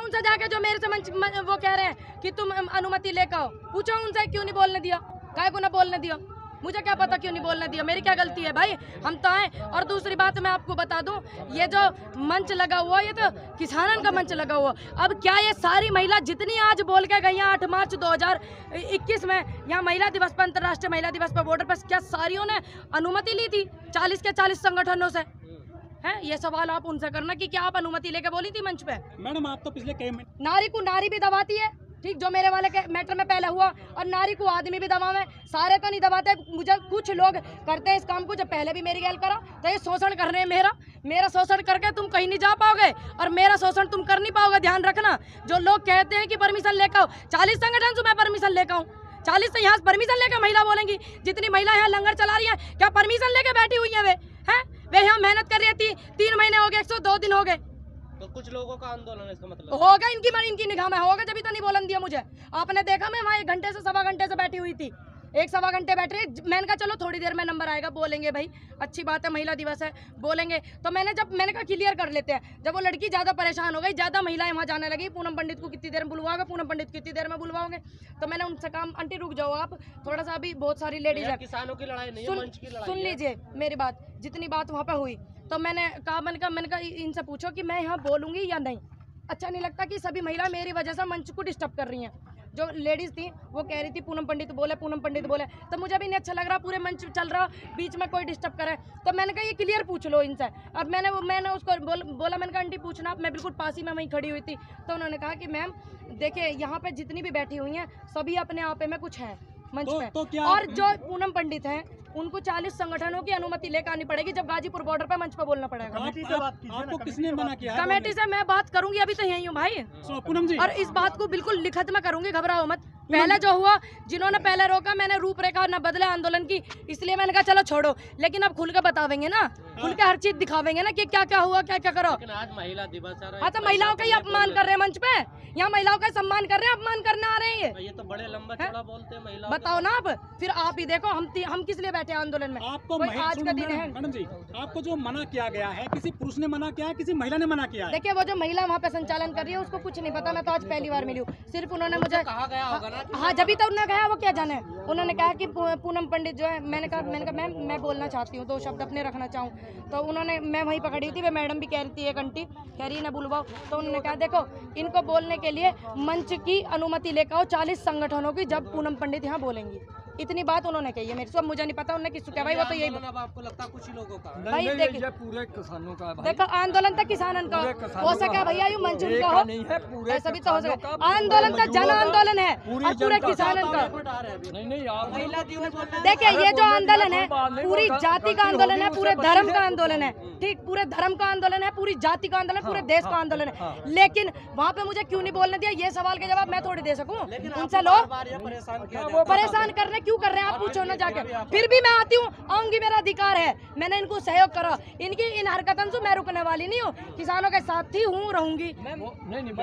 उनसे जाके जो मेरे से वो कह रहे हैं कि तुम अनुमति लेकर आओ, पूछो उनसे क्यों नहीं बोलने दिया, काय को ना बोलने दिया, मुझे क्या पता क्यों नहीं बोलने दिया, मेरी क्या गलती है भाई, हम तो आए। और दूसरी बात मैं आपको बता दूं, ये जो मंच लगा हुआ ये तो किसानन का मंच लगा हुआ। अब क्या ये सारी महिला जितनी आज बोल के गई 8 मार्च 2021 में यहाँ महिला दिवस पर, अंतर्राष्ट्रीय महिला दिवस पर बॉर्डर पर, क्या सारियों ने अनुमति ली थी 40 के 40 संगठनों से? है ये सवाल आप उनसे करना कि क्या आप अनुमति लेके बोली थी मंच पे? मैडम आप तो पिछले कई नारी को नारी भी दबाती है, ठीक, जो मेरे वाले के मैटर में पहले हुआ, और नारी को आदमी भी दबावे, सारे तो नहीं दबाते। मुझे कुछ लोग करते हैं इस काम को, जब पहले भी मेरी गैल करा तो ये शोषण कर रहे हैं मेरा शोषण करके तुम कहीं नहीं जा पाओगे और मेरा शोषण तुम कर नहीं पाओगे। ध्यान रखना, जो लोग कहते हैं कि परमिशन लेकर आओ, 40 संगठन से मैं परमिशन लेकर आऊँ, 40 से यहाँ परमिशन लेकर महिला बोलेंगी। जितनी महिला यहाँ लंगर चला रही है क्या परमिशन लेके बैठी हुई है? वे यहाँ मेहनत कर रही थी, 3 महीने हो गए, 102 दिन हो गए। तो कुछ लोगों का आंदोलन है, इसका मतलब होगा इनकी निगाह में होगा, जब तो नहीं बोलन दिया मुझे। आपने देखा मैं वहाँ 1 घंटे से 1.25 घंटे से बैठी हुई थी, 1-1.25 घंटे बैठ रही। मैंने कहा चलो थोड़ी देर में नंबर आएगा, बोलेंगे भाई, अच्छी बात है, महिला दिवस है, बोलेंगे। तो मैंने कहा क्लियर कर लेते हैं। जब वो लड़की ज़्यादा परेशान हो गई, ज़्यादा महिलाएं वहाँ जाने लगी, पूनम पंडित को कितनी देर में बुलवाओगे, पूनम पंडित कितनी देर में बुलवाओगे, तो मैंने उनसे कहा आंटी रुक जाओ आप थोड़ा सा, अभी बहुत सारी लेडीज है, किसानों की लड़ाई नहीं है, मंच की लड़ाई। सुन लीजिए मेरी बात, जितनी बात वहाँ पे हुई तो मैंने कहा इनसे पूछो कि मैं यहाँ बोलूँगी या नहीं। अच्छा नहीं लगता कि सभी महिला मेरी वजह से मंच को डिस्टर्ब कर रही हैं। जो लेडीज़ थी वो कह रही थी पूनम पंडित बोले, तो मुझे भी नहीं अच्छा लग रहा, पूरे मंच चल रहा, बीच में कोई डिस्टर्ब करे। तो मैंने कहा ये क्लियर पूछ लो इनसे। अब मैंने उसको बोला, मैंने कहा आंटी पूछना, मैं बिल्कुल पास ही में वहीं खड़ी हुई थी। तो उन्होंने कहा कि मैम देखिए यहाँ पे जितनी भी बैठी हुई हैं सभी अपने आप में कुछ है मंच में, और जो पूनम पंडित हैं उनको 40 संगठनों की अनुमति लेकर आनी पड़ेगी, जब गाजीपुर बॉर्डर पे मंच पे बोलना पड़ेगा। आपको किसने मना किया? कमेटी से मैं बात करूंगी, अभी तो यही हूँ भाई, पूनम जी, और इस बात को बिल्कुल लिखित में करूंगी, घबराओ मत। पहले जो हुआ, जिन्होंने पहले रोका, मैंने रूपरेखा न बदले आंदोलन की, इसलिए मैंने कहा चलो छोड़ो, लेकिन अब खुल के बतावेंगे ना, खुल के हर चीज दिखावेंगे ना कि क्या क्या हुआ, क्या क्या करो। आज महिला दिवस है, हाँ तो महिलाओं का ही अपमान कर रहे हैं मंच पे, यहाँ महिलाओं का सम्मान कर रहे हैं, अपमान करने आ रहे हैं ये तो बड़े लंबा चौड़ा बोलते हैं महिला। बताओ ना, आप फिर आप ही देखो, हम किस लिए बैठे हैं आंदोलन में? आपको आज का दिन है मैडम जी, आपको जो मना किया गया है, किसी पुरुष ने मना किया है, किसी महिला ने मना किया है? देखिए वो जो महिला वहाँ पे संचालन कर रही है उसको कुछ नहीं पता, मैं तो आज पहली बार मिली हूँ, सिर्फ उन्होंने मुझे कहा गया होगा ना। हाँ जब तक उन्होंने कहा, वो क्या जाने, उन्होंने कहा कि पूनम पंडित जो है, मैंने कहा मैम मैं बोलना चाहती हूँ, 2 शब्द अपने रखना चाहूँ। तो उन्होंने, मैं वहीं पकड़ी हुई थी, वे मैडम भी कह रही थी, एक आंटी कह रही ना बुलवाओ, तो उन्होंने कहा देखो इनको बोलने के लिए मंच की अनुमति लेकर आओ 40 संगठनों की, जब पूनम पंडित यहाँ बोलेंगी। इतनी बात उन्होंने कही है मेरे से, मुझे नहीं पता उन्होंने किसको क्या भाई, वो तो यही। अब आपको लगता है कुछ ही लोगों का? भाई देखिए पूरे किसानों का, देखो आंदोलन तक किसानन का हो सका भैया, यू मंच उनका हो, ऐसा भी तो हो सका। आंदोलन तो जन आंदोलन है और पूरे किसानन का। देखिए ये जो आंदोलन है पूरी जाति का आंदोलन है, पूरे धर्म का आंदोलन है, ठीक, पूरे धर्म का आंदोलन है, पूरी जाति का आंदोलन, पूरे देश का आंदोलन है। लेकिन वहाँ पे मुझे क्यों नहीं बोलने दिया, ये सवाल के जवाब मैं थोड़ी दे सकूँ उनसे। लोग परेशान करने क्यों कर रहे हैं आप पूछो ना जाके, फिर भी मैं आती हूँ, आऊंगी, मेरा अधिकार है, मैंने इनको सहयोग करा, इनकी इन हरकतों से मैं रुकने वाली नहीं हूँ, किसानों के साथ ही हूँ, रहूंगी, रहना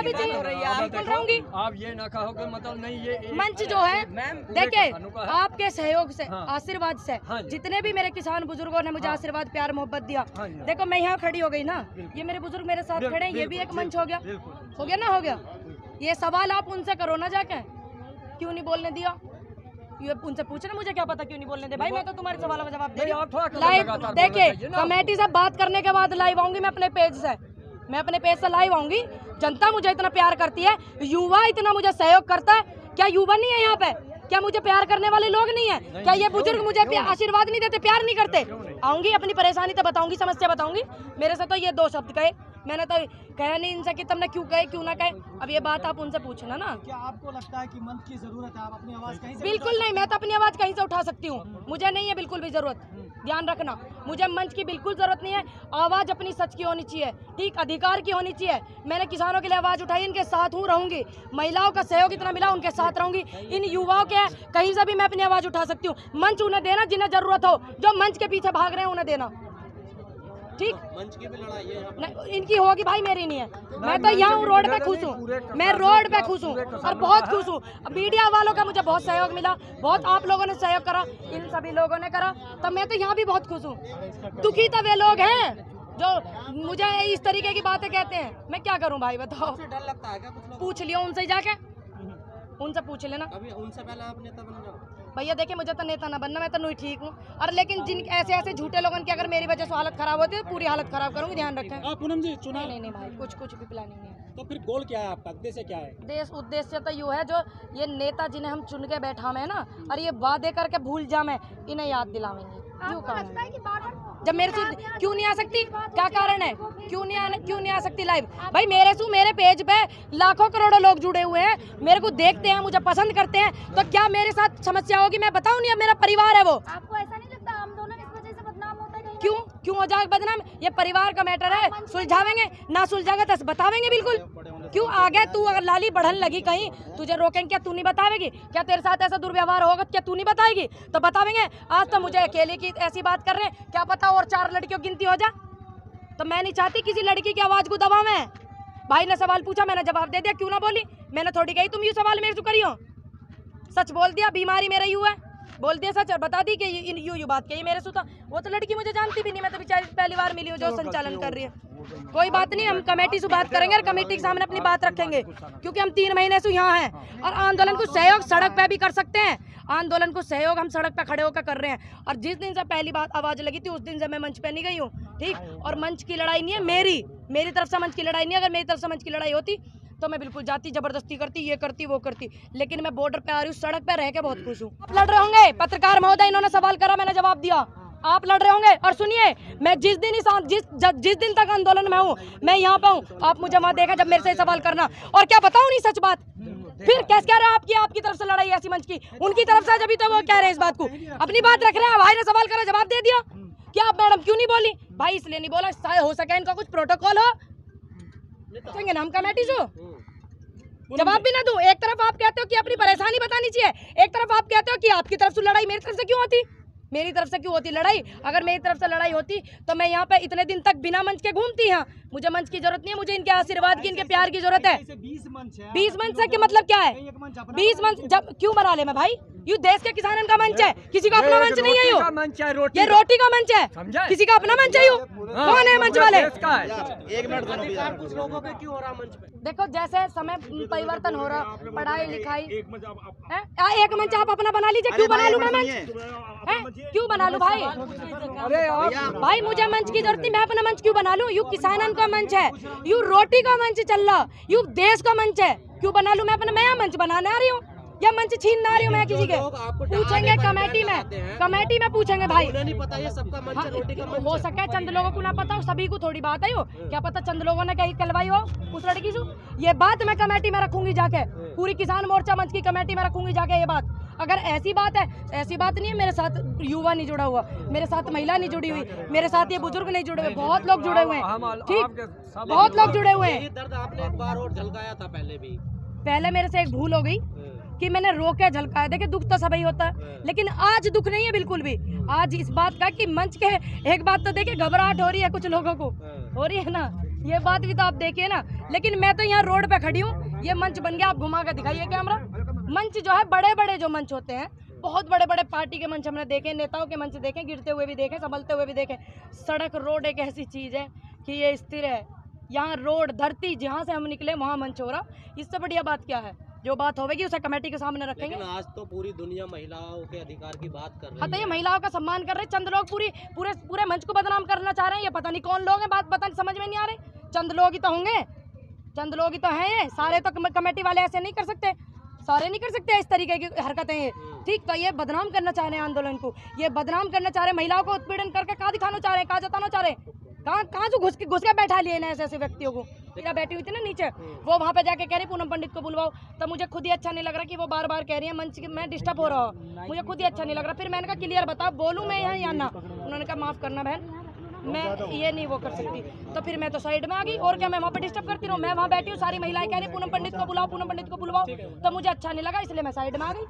भी चाहिए, बिल्कुल रहूंगी। आप ये ना कहो कि मतलब नहीं ये मंच जो है, देखिए आपके सहयोग से, आशीर्वाद से, जितने भी मेरे किसान बुजुर्गों ने मुझे आशीर्वाद प्यार मोहब्बत दिया, देखो मैं यहाँ खड़ी हो गई ना, ये मेरे बुजुर्ग मेरे साथ खड़े हैं, ये भी एक मंच हो गया ना, हो गया। ये सवाल आप उनसे करो ना जाके, क्यों नहीं बोलने दिया, ये उनसे पूछना, मुझे क्या पता क्यों नहीं बोलने दे भाई, मैं तो तुम्हारे सवालों का जवाब दे रही हूं। लाइव देखिए, कमेटी से बात करने के बाद लाइव आऊंगी मैं अपने पेज से, मैं अपने पेज से लाइव आऊंगी। जनता मुझे इतना प्यार करती है, युवा इतना मुझे सहयोग करता है, क्या युवा नहीं है यहाँ पे? क्या मुझे प्यार करने वाले लोग नहीं है? क्या ये बुजुर्ग मुझे आशीर्वाद नहीं देते, प्यार नहीं करते? आऊंगी, अपनी परेशानी तो बताऊंगी, समस्या बताऊंगी। मेरे से तो ये 2 शब्द कहे, मैंने तो कहा नहीं इनसे कि तुमने क्यों कहे, क्यों ना कहे, अब ये बात आप उनसे पूछना ना। क्या आपको लगता है कि मंच की जरूरत है? आप अपनी आवाज कहीं से? बिल्कुल नहीं, मैं तो अपनी आवाज कहीं से उठा सकती हूँ, मुझे नहीं है बिल्कुल भी जरूरत, ध्यान रखना, मुझे मंच की बिल्कुल जरूरत नहीं है। आवाज अपनी सच की होनी चाहिए, ठीक, अधिकार की होनी चाहिए। मैंने किसानों के लिए आवाज उठाई, इनके साथ हूँ, रहूंगी, महिलाओं का सहयोग इतना मिला, उनके साथ रहूंगी। इन युवाओं के कहीं से भी मैं अपनी आवाज उठा सकती हूँ, मंच उन्हें देना जिन्हें जरूरत हो, जो मंच के पीछे भाग रहे हैं उन्हें देना, ठीक। मंच की भी लड़ाई है, इनकी होगी भाई, मेरी नहीं है। मैं तो यहाँ हूँ, रोड पे खुश हूँ, मैं रोड पे खुश हूँ और बहुत खुश हूँ। मीडिया वालों का मुझे बहुत सहयोग मिला, बहुत आप लोगों ने सहयोग करा, इन सभी लोगों ने करा, तो मैं तो यहाँ भी बहुत खुश हूँ। दुखी तो वे लोग हैं जो मुझे इस तरीके की बातें कहते हैं, मैं क्या करूं भाई बताओ। डर लगता है क्या कुछ लोग? पूछ लियो उनसे जाके, उनसे पूछ लेना। अभी उनसे पहले आप नेता बन जाओ। भैया देखिए मुझे तो नेता ना बनना, मैं तो नहीं ठीक हूँ। और लेकिन जिन ऐसे झूठे लोगों की अगर मेरी वजह से हालत खराब होती है तो पूरी हालत खराब करूंगी, ध्यान रखें। पूनम जी चुनाव नहीं भाई, कुछ भी प्लानिंग नहीं है। तो फिर गोल क्या है आपका, उद्देश्य क्या है? देश उद्देश्य तो यूँ है, जो ये नेता जिन्हें हम चुन के बैठा में ना, और ये वादे करके भूल जामे, इन्हें याद दिलावेंगे। क्यों कारण है? जब मेरे से क्यों नहीं आ सकती, क्या कारण है? क्यों नहीं आ सकती लाइव? भाई मेरे पेज पे लाखों करोड़ों लोग जुड़े हुए हैं, मेरे को देखते हैं, मुझे पसंद करते हैं, तो क्या मेरे साथ समस्या होगी? मैं बताऊं नहीं, अब मेरा परिवार है वो। आपको ऐसा नहीं लगता हम दोनों इस वजह से बदनाम होते हैं? क्यों हो जाएगा बदनाम? ये परिवार का मैटर है, सुलझावेंगे, ना सुलझाएगा तो बतावेंगे बिल्कुल। क्यों आगे तू अगर लाली बढ़न लगी कहीं, तुझे रोकेंगे क्या? तू नहीं बतावेगी क्या? तेरे साथ ऐसा दुर्व्यवहार होगा क्या? तू नहीं बताएगी तो बतावेंगे। आज तो मुझे अकेले की ऐसी बात कर रहे हैं, क्या पता और 4 लड़कियों की गिनती हो जा। तो मैं नहीं चाहती किसी लड़की की आवाज को दबा। मैं भाई ने सवाल पूछा, मैंने जवाब दे दिया, क्यों ना बोली? मैंने थोड़ी कही तुम ये सवाल मेरे से करियो, सच बोल दिया। बीमारी मेरा यू है, बोल दिया सच, और बता दी कि यू बात कही मेरे से। तो वो तो लड़की मुझे जानती भी नहीं, मैं तो बेचारी पहली बार मिली हूँ जो संचालन कर रही है। कोई बात नहीं, हम कमेटी से बात करेंगे और कमेटी के सामने अपनी बात रखेंगे, क्योंकि हम 3 महीने से यहाँ हैं और आंदोलन को सहयोग सड़क पे भी कर सकते हैं। आंदोलन को सहयोग हम सड़क पे खड़े होकर कर रहे हैं। और जिस दिन से पहली बात आवाज लगी थी, उस दिन से मैं मंच पे नहीं गई हूँ, ठीक। और मंच की लड़ाई नहीं है मेरी तरफ से मंच की लड़ाई नहीं है। अगर मेरी तरफ से मंच की लड़ाई होती तो मैं बिल्कुल जाती, जबरदस्ती करती, ये करती वो करती, लेकिन मैं बॉर्डर पे आ रही हूँ, सड़क पे रह के बहुत खुश हूँ। आप लड़ रहे होंगे, पत्रकार महोदय, इन्होंने सवाल करा, मैंने जवाब दिया। आप लड़ रहे होंगे, और सुनिए, मैं जिस दिन तक आंदोलन में हूँ, मैं यहाँ पे हूँ, आप मुझे वहाँ देखा जब मेरे से सवाल करना। और क्या बताऊँ नहीं सच बात? फिर कैसे कह रहे हो आपकी तरफ से लड़ाई ऐसी मंच की, उनकी तरफ से जब तो वो कह रहे हैं इस बात को, अपनी बात रख रहे हैं। भाई ने सवाल करा, जवाब दे दिया। क्या आप मैडम क्यों नहीं बोली? भाई इसलिए नहीं बोला, शायद हो सके इनका कुछ प्रोटोकॉल हो, कहेंगे ना हम कमेटी से जवाब भी ना दूं। एक तरफ आप कहते हो कि अपनी परेशानी बतानी चाहिए, एक तरफ आप कहते हो कि आपकी तरफ से लड़ाई मेरी तरफ से क्यों होती? मेरी तरफ से क्यों होती लड़ाई? अगर मेरी तरफ से लड़ाई होती तो मैं यहाँ पे इतने दिन तक बिना मंच के घूमती। हाँ, मुझे मंच की जरूरत नहीं है, मुझे इनके आशीर्वाद की, इनके प्यार की जरूरत है। 20 मंच से क्या मतलब क्या है? 20 मंच जब क्यों बना ले मैं भाई? यू देश के किसानों का मंच है, किसी का अपना मंच नहीं है। ये रोटी का मंच है, किसी का अपना मंच है। यू कौन है मंच वाले? एक मिनट, अधिकार कुछ लोगों पे क्यों हो रहा मंच पे? देखो जैसे समय परिवर्तन हो रहा, पढ़ाई लिखाई, एक मंच आप अपना बना लीजिए। क्यों बना लूं मैं मंच? क्यों बना लूं भाई? भाई मुझे मंच की जरूरत नहीं, मैं अपना मंच क्यों बना लूं? यू किसानन का मंच है, यू रोटी का मंच चल रहा, यू देश का मंच है, क्यों बना लूं मैं अपना? मैं मंच बनाने आ रही हूँ या मंच छीन ना रही हूँ मैं किसी के? पूछेंगे कमेटी में पूछेंगे भाई। नहीं पता ये सबका मंच है, रोटी का मंच हो सके चंद लोगों को ना पता हो, सभी को थोड़ी बात है। हो क्या पता चंद लोगों ने कहीं कलवाई हो उस लड़की से। ये बात मैं कमेटी में रखूंगी जाके, पूरी किसान मोर्चा मंच की कमेटी में रखूंगी जाके ये बात। अगर ऐसी बात है, ऐसी बात नहीं है मेरे साथ युवा नहीं जुड़ा हुआ, मेरे साथ महिला नहीं जुड़ी हुई, मेरे साथ ये बुजुर्ग नहीं जुड़े हुए, बहुत लोग जुड़े हुए हैं, ठीक, बहुत लोग जुड़े हुए हैं। दर्द आपने एक बार और झलकाया था पहले मेरे से एक भूल हो गई कि मैंने रोके झलकाया। देखिए दुख तो सभी होता है, लेकिन आज दुख नहीं है बिल्कुल भी। आज इस बात का कि मंच के एक बात तो देखिए, घबराहट हो रही है कुछ लोगों को, हो रही है ना, ये बात भी तो आप देखिए ना। लेकिन मैं तो यहाँ रोड पे खड़ी हूँ, ये मंच बन गया, आप घुमा कर दिखाइए कैमरा। मंच जो है, बड़े बड़े जो मंच होते हैं, बहुत बड़े बड़े पार्टी के मंच हमने देखे, नेताओं के मंच देखे, गिरते हुए भी देखे, संभलते हुए भी देखे। सड़क रोड एक ऐसी चीज है कि ये स्थिर है। यहाँ रोड धरती जहाँ से हम निकले वहाँ मंच हो रहा, इससे बढ़िया बात क्या है? जो बात होगी उसे कमेटी के सामने रखेंगे। लेकिन आज तो पूरी दुनिया महिलाओं के अधिकार की बात कर रही है। हाँ, तो ये महिलाओं का सम्मान कर रहे हैं, चंद लोग पूरे मंच को बदनाम करना चाह रहे हैं। ये पता नहीं कौन लोग हैं, बात पता नहीं, समझ में नहीं आ रही। चंद लोग ही तो होंगे, चंद लोग ही तो हैं, सारे तो कमेटी वाले ऐसे नहीं कर सकते, सारे नहीं कर सकते इस तरीके की हरकतें ये, ठीक। तो ये बदनाम करना चाह रहे हैं आंदोलन को, ये बदनाम करना चाह रहे हैं, महिलाओं को उत्पीड़न करके कहाँ दिखाना चाह रहे हैं, कहाँ जताना चाह रहे हैं, कहाँ जो घुस के बैठा लिए ना ऐसे व्यक्तियों को। मेरा बैठी हुई थी ना नीचे, वो वहाँ पे जाके कह रही पूनम पंडित को बुलवाओ, तो मुझे खुद ही अच्छा नहीं लग रहा कि वो बार बार कह रही है मंच में डिस्टर्ब हो रहा हो, मुझे खुद ही अच्छा नहीं लग रहा। फिर मैंने कहा क्लियर बता, बोलूँ मैं यहाँ या ना? उन्होंने कहा माफ़ करना बहन, मैं ये नहीं वो कर सकती। तो फिर मैं तो साइड में आ गई, और क्या मैं वहाँ पे डिस्टर्ब करती रहूँ? मैं वहाँ बैठी हूँ, सारी महिलाएं कह रही पूनम पंडित को बुलाओ, पूनम पंडित को बुलवाओ, तो मुझे अच्छा नहीं लगा, इसलिए मैं साइड में आ गई।